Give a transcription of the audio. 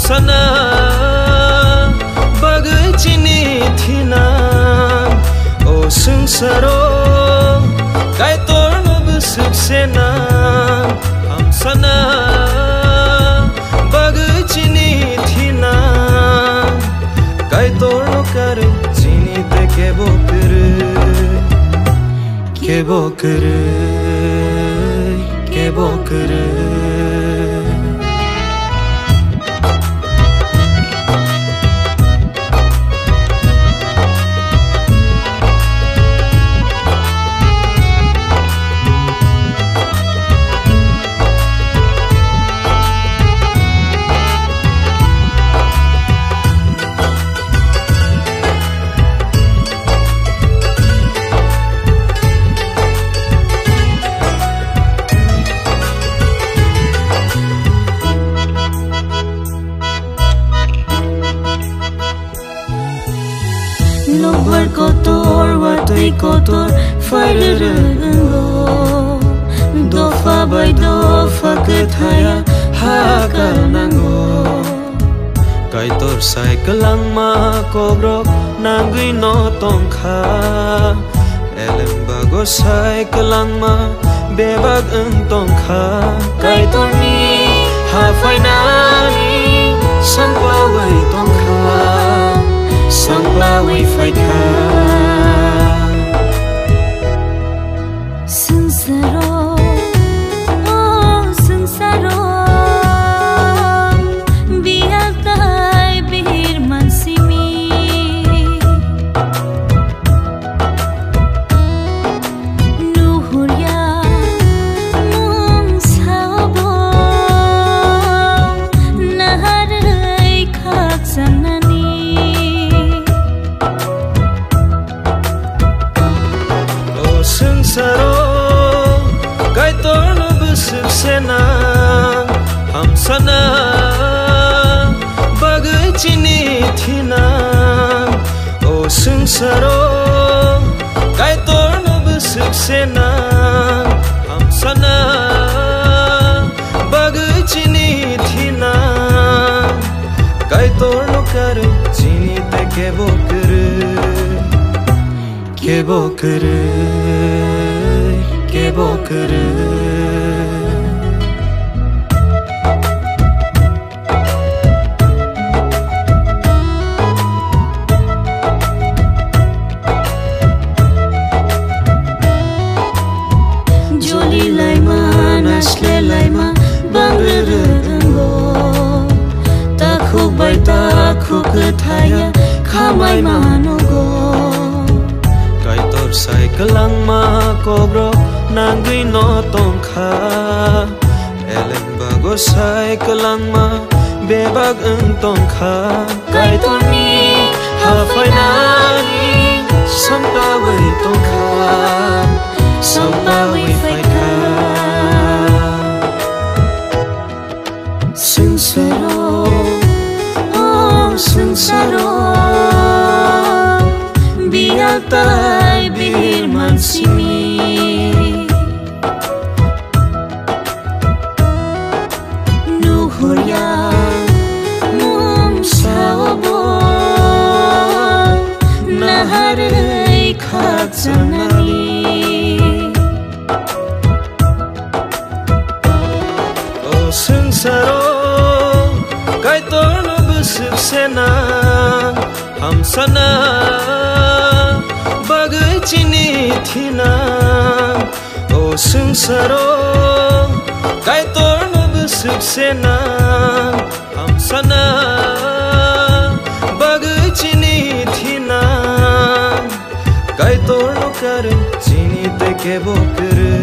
हामसाना bagaichini thina o sungsaro kai torno busuksena hamsana bagaichini thina kai torno kar chini te kebo kere Lobar kotor watui kotor fairerengo dofa by dofa kethaya hakal nango kai tor cycle langma kobrok nangui no tongkha elembago cycle langma bebag tongkha kai torni ha fainani sangwa wai tongkha sangla we fight ka sunsaro oh sunsaro biatai bir mansimi nuhurya mung sabo naharai khak sanani sungsaro kai torno busuksena hamsana bagaichini thina o sungsaro kai torno busuksena hamsana bagaichini thina kai torno kar chini te kebo kere Joli laima nasle laima bangrengo takhuk thaya khamai manogo kai tor cycle langma kobro nangui no tongkha elembago cycle langma bebag tongkha kai torni ha fainani sangla wai tongkha sangla we fight ka sunsaro oh sunsaro biatai bir mansimi nuhurya mung sabo naharai khak sanani o sungsaro kai torno busuksena hamsana bagaichini thina o sungsaro kai torno busuksena hamsana bagaichini thina kai torno kar chini te kebo kere